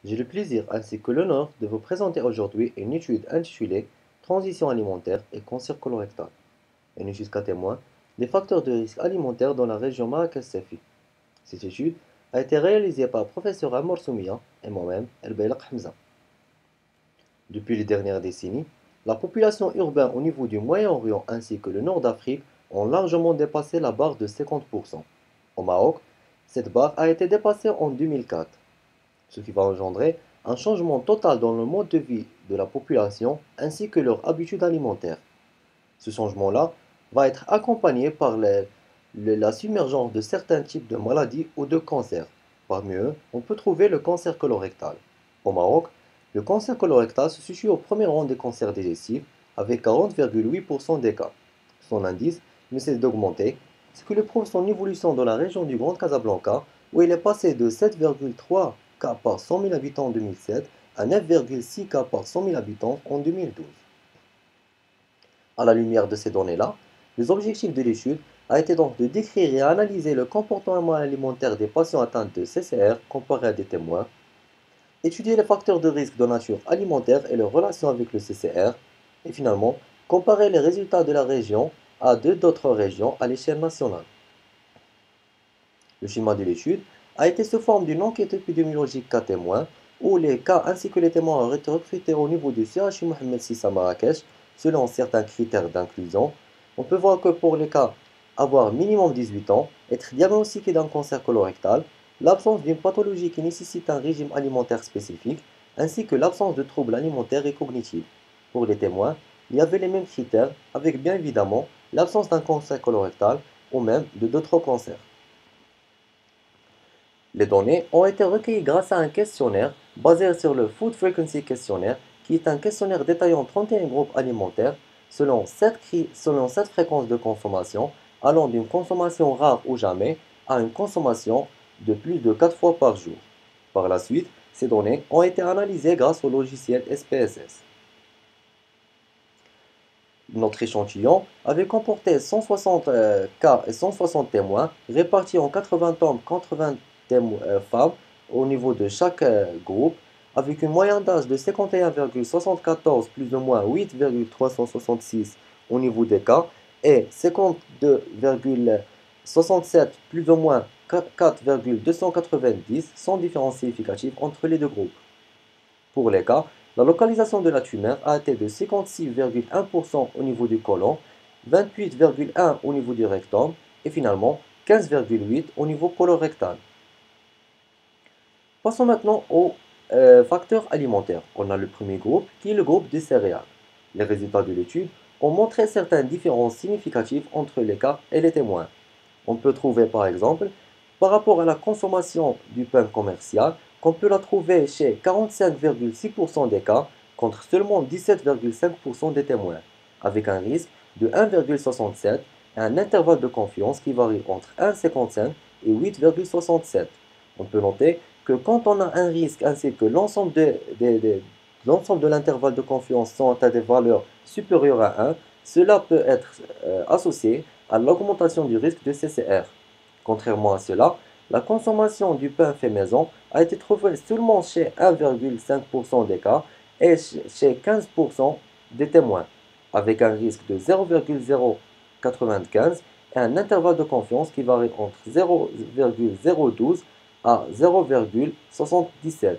J'ai le plaisir ainsi que l'honneur de vous présenter aujourd'hui une étude intitulée Transition alimentaire et cancer colorectal. Une étude cas témoin des facteurs de risque alimentaire dans la région Marrakech-Safi. Cette étude a été réalisée par le professeur Amour Soumia et moi-même, El Baylaq Hamza. Depuis les dernières décennies, la population urbaine au niveau du Moyen-Orient ainsi que le nord d'Afrique ont largement dépassé la barre de 50%. Au Maroc, cette barre a été dépassée en 2004, ce qui va engendrer un changement total dans le mode de vie de la population ainsi que leurs habitudes alimentaires. Ce changement-là va être accompagné par la submergence de certains types de maladies ou de cancers. Parmi eux, on peut trouver le cancer colorectal. Au Maroc, le cancer colorectal se situe au premier rang des cancers digestifs avec 40,8% des cas. Son indice ne cesse d'augmenter, ce qui le prouve son évolution dans la région du Grand Casablanca, où il est passé de 7,3 cas par 100 000 habitants en 2007 à 9,6 cas par 100 000 habitants en 2012. À la lumière de ces données-là, les objectifs de l'étude a été donc de décrire et analyser le comportement alimentaire des patients atteints de CCR comparé à des témoins, étudier les facteurs de risque de nature alimentaire et leurs relations avec le CCR, et finalement, comparer les résultats de la région à d'autres régions à l'échelle nationale. Le schéma de l'étude a été sous forme d'une enquête épidémiologique cas témoins, où les cas ainsi que les témoins ont été recrutés au niveau du CHU Mohamed VI à Marrakech selon certains critères d'inclusion. On peut voir que pour les cas avoir minimum 18 ans, être diagnostiqué d'un cancer colorectal, l'absence d'une pathologie qui nécessite un régime alimentaire spécifique, ainsi que l'absence de troubles alimentaires et cognitifs. Pour les témoins, il y avait les mêmes critères, avec bien évidemment l'absence d'un cancer colorectal ou même de d'autres cancers. Les données ont été recueillies grâce à un questionnaire basé sur le Food Frequency Questionnaire, qui est un questionnaire détaillant 31 groupes alimentaires selon 7 fréquences de consommation, allant d'une consommation rare ou jamais à une consommation de plus de 4 fois par jour. Par la suite, ces données ont été analysées grâce au logiciel SPSS. Notre échantillon avait comporté 160 cas et 160 témoins répartis en 80 hommes, 80 femmes au niveau de chaque groupe, avec une moyenne d'âge de 51,74 plus ou moins 8,366 au niveau des cas et 52,67 plus ou moins 4,290 sans différence significative entre les deux groupes. Pour les cas, la localisation de la tumeur a été de 56,1% au niveau du côlon, 28,1% au niveau du rectum et finalement 15,8% au niveau colorectal. Passons maintenant aux facteurs alimentaires. On a le premier groupe qui est le groupe des céréales. Les résultats de l'étude ont montré certaines différences significatives entre les cas et les témoins. On peut trouver par exemple, par rapport à la consommation du pain commercial, qu'on peut la trouver chez 45,6% des cas contre seulement 17,5% des témoins, avec un risque de 1,67 et un intervalle de confiance qui varie entre 1,55 et 8,67. On peut noter que quand on a un risque ainsi que l'ensemble de l'intervalle de confiance sont à des valeurs supérieures à 1, cela peut être associé à l'augmentation du risque de CCR. Contrairement à cela, la consommation du pain fait maison a été trouvée seulement chez 1,5% des cas et chez 15% des témoins, avec un risque de 0,095 et un intervalle de confiance qui varie entre 0,012 à 0,77.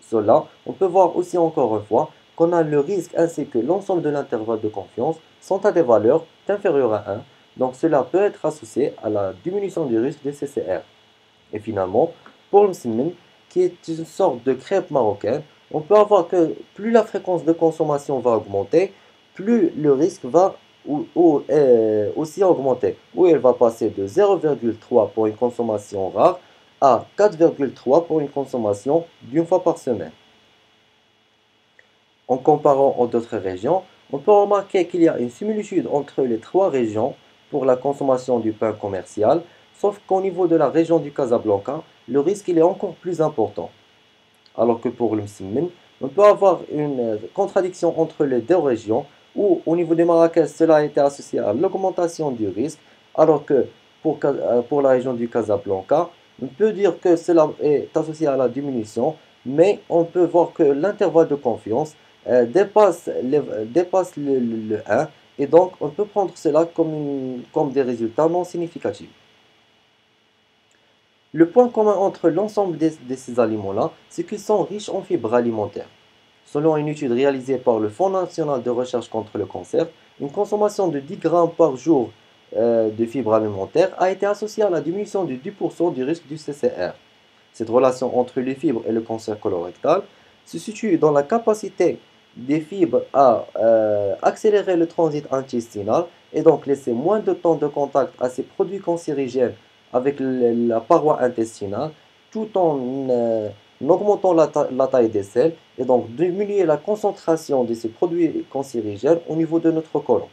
Cela, on peut voir aussi encore une fois qu'on a le risque ainsi que l'ensemble de l'intervalle de confiance sont à des valeurs inférieures à 1, donc cela peut être associé à la diminution du risque de CCR. Et finalement, pour le msemen, qui est une sorte de crêpe marocaine, on peut avoir que plus la fréquence de consommation va augmenter, plus le risque va aussi augmenter, où elle va passer de 0,3 pour une consommation rare à 4,3 pour une consommation d'une fois par semaine. En comparant aux autres régions, on peut remarquer qu'il y a une similitude entre les trois régions pour la consommation du pain commercial, sauf qu'au niveau de la région du Casablanca, le risque il est encore plus important. Alors que pour le msemen, on peut avoir une contradiction entre les deux régions, où au niveau de Marrakech, cela a été associé à l'augmentation du risque, alors que pour la région du Casablanca, on peut dire que cela est associé à la diminution, mais on peut voir que l'intervalle de confiance dépasse le 1, et donc on peut prendre cela comme des résultats non significatifs. Le point commun entre l'ensemble de ces aliments-là, c'est qu'ils sont riches en fibres alimentaires. Selon une étude réalisée par le Fonds national de recherche contre le cancer, une consommation de 10 grammes par jour de fibres alimentaires a été associée à la diminution de 10% du risque du CCR. Cette relation entre les fibres et le cancer colorectal se situe dans la capacité des fibres à accélérer le transit intestinal et donc laisser moins de temps de contact à ces produits cancérigènes avec la paroi intestinale, tout en augmentant la taille des selles et donc diminuer la concentration de ces produits cancérigènes au niveau de notre côlon.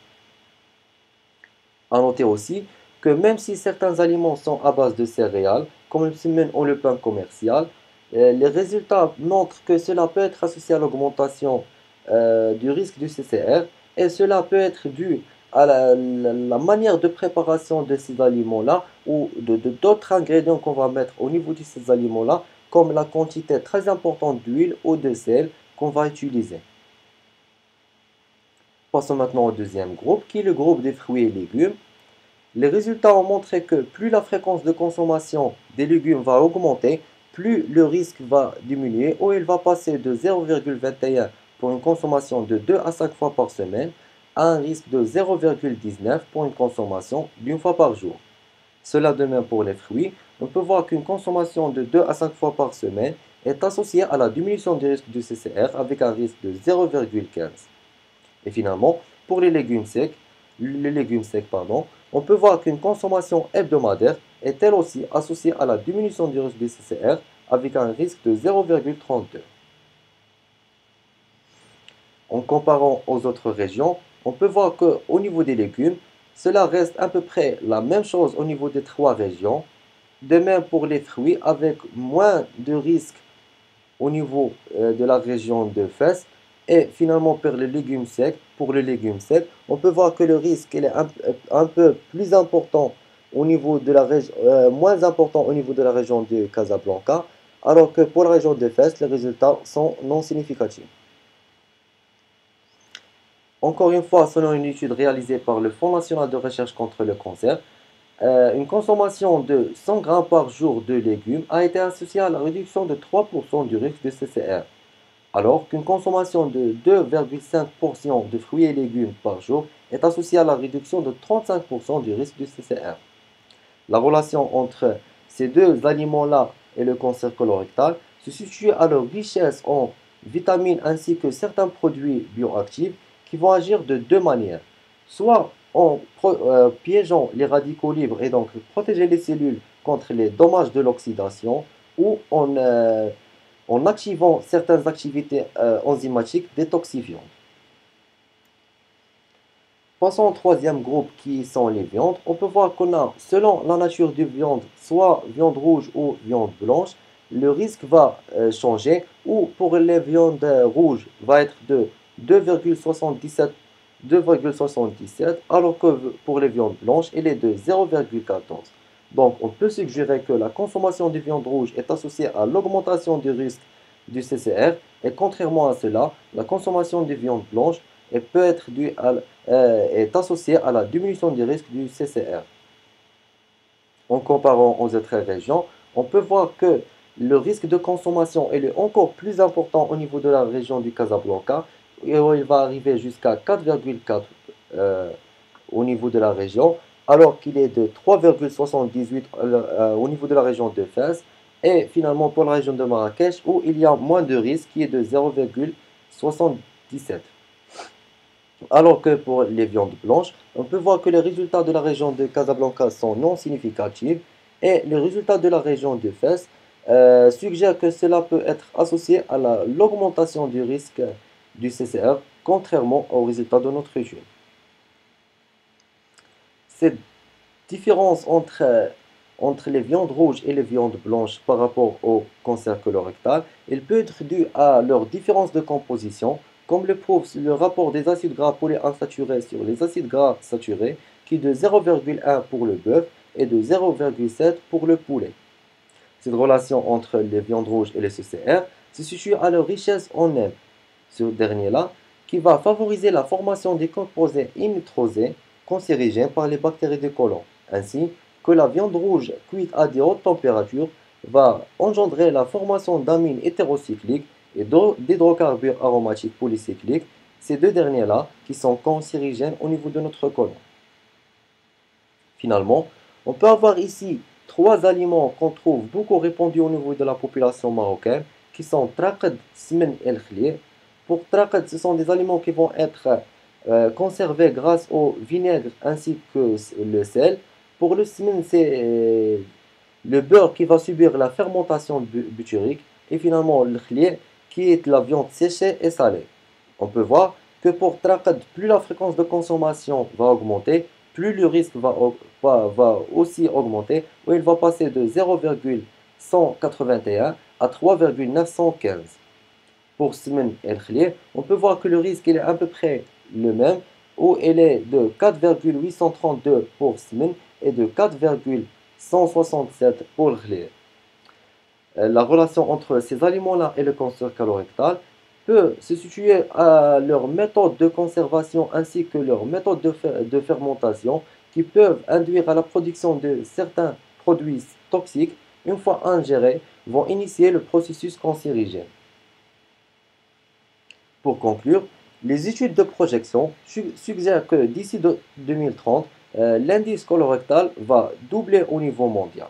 À noter aussi que même si certains aliments sont à base de céréales, comme le semen ou le pain commercial, les résultats montrent que cela peut être associé à l'augmentation du risque du CCR, et cela peut être dû à la manière de préparation de ces aliments-là ou d'autres ingrédients qu'on va mettre au niveau de ces aliments-là, comme la quantité très importante d'huile ou de sel qu'on va utiliser. Passons maintenant au deuxième groupe, qui est le groupe des fruits et légumes. Les résultats ont montré que plus la fréquence de consommation des légumes va augmenter, plus le risque va diminuer, ou il va passer de 0,21 pour une consommation de 2 à 5 fois par semaine à un risque de 0,19 pour une consommation d'une fois par jour. Cela de même pour les fruits. On peut voir qu'une consommation de 2 à 5 fois par semaine est associée à la diminution du risque du CCR avec un risque de 0,15. Et finalement, pour les légumes secs, on peut voir qu'une consommation hebdomadaire est elle aussi associée à la diminution du risque du CCR avec un risque de 0,32. En comparant aux autres régions, on peut voir qu'au niveau des légumes, cela reste à peu près la même chose au niveau des trois régions. De même pour les fruits, avec moins de risques au niveau de la région de Fès. Et finalement, pour les légumes secs, on peut voir que le risque est un peu plus important au niveau de la région, moins important au niveau de la région de Casablanca, alors que pour la région de Fès, les résultats sont non significatifs. Encore une fois, selon une étude réalisée par le Fonds national de recherche contre le cancer, une consommation de 100 grammes par jour de légumes a été associée à la réduction de 3% du risque de CCR, alors qu'une consommation de 2,5 portions de fruits et légumes par jour est associée à la réduction de 35% du risque du CCR. La relation entre ces deux aliments-là et le cancer colorectal se situe à leur richesse en vitamines ainsi que certains produits bioactifs qui vont agir de deux manières. Soit en piégeant les radicaux libres et donc protéger les cellules contre les dommages de l'oxydation, ou en activant certaines activités enzymatiques détoxifiantes. Passons au troisième groupe qui sont les viandes. On peut voir qu'on a, selon la nature de viande, soit viande rouge ou viande blanche, le risque va changer, ou pour les viandes rouges va être de 2,77, alors que pour les viandes blanches, il est de 0,14. Donc, on peut suggérer que la consommation de viande rouge est associée à l'augmentation du risque du CCR, et contrairement à cela, la consommation de viande blanche est associée à la diminution du risque du CCR. En comparant aux autres régions, on peut voir que le risque de consommation est encore plus important au niveau de la région du Casablanca, et où il va arriver jusqu'à 4,4 au niveau de la région, alors qu'il est de 3,78 au niveau de la région de Fès, et finalement pour la région de Marrakech, où il y a moins de risque, qui est de 0,77. Alors que pour les viandes blanches, on peut voir que les résultats de la région de Casablanca sont non significatifs, et les résultats de la région de Fès suggèrent que cela peut être associé à l'augmentation du risque du CCR, contrairement aux résultats de notre étude. Cette différence entre les viandes rouges et les viandes blanches par rapport au cancer colorectal, elle peut être due à leur différence de composition, comme le prouve le rapport des acides gras polyinsaturés sur les acides gras saturés, qui est de 0,1 pour le bœuf et de 0,7 pour le poulet. Cette relation entre les viandes rouges et les CCR se situe à leur richesse en M, ce dernier-là, qui va favoriser la formation des composés immunotrosés cancérigènes par les bactéries du côlon, ainsi que la viande rouge cuite à de hautes températures va engendrer la formation d'amines hétérocycliques et d'hydrocarbures aromatiques polycycliques, ces deux derniers-là qui sont cancérigènes au niveau de notre côlon. Finalement, on peut avoir ici trois aliments qu'on trouve beaucoup répandus au niveau de la population marocaine, qui sont traqad, smen et khli. Pour traqad, ce sont des aliments qui vont être conservés grâce au vinaigre ainsi que le sel. Pour le smen, c'est le beurre qui va subir la fermentation butyrique. Et finalement, le khli, qui est la viande séchée et salée. On peut voir que pour traqad, plus la fréquence de consommation va augmenter, plus le risque va aussi augmenter, où il va passer de 0,181 à 3,915. Pour Smen El Khlier, on peut voir que le risque il est à peu près le même, où il est de 4,832 pour Smen et de 4,167 pour le Khlier. La relation entre ces aliments-là et le cancer colorectal peut se situer à leur méthode de conservation ainsi que leur méthode de fermentation qui peuvent induire à la production de certains produits toxiques, une fois ingérés, vont initier le processus cancérigène. Pour conclure, les études de projection suggèrent que d'ici 2030, l'indice colorectal va doubler au niveau mondial.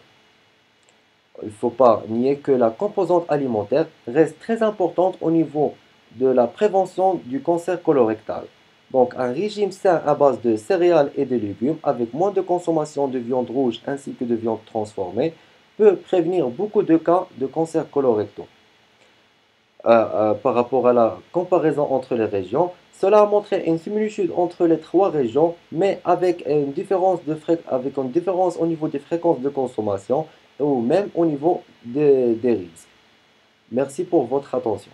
Il ne faut pas nier que la composante alimentaire reste très importante au niveau de la prévention du cancer colorectal. Donc un régime sain à base de céréales et de légumes avec moins de consommation de viande rouge ainsi que de viande transformée peut prévenir beaucoup de cas de cancer colorectal. Par rapport à la comparaison entre les régions, cela a montré une similitude entre les trois régions, mais avec une différence au niveau des fréquences de consommation ou même au niveau des risques. Merci pour votre attention.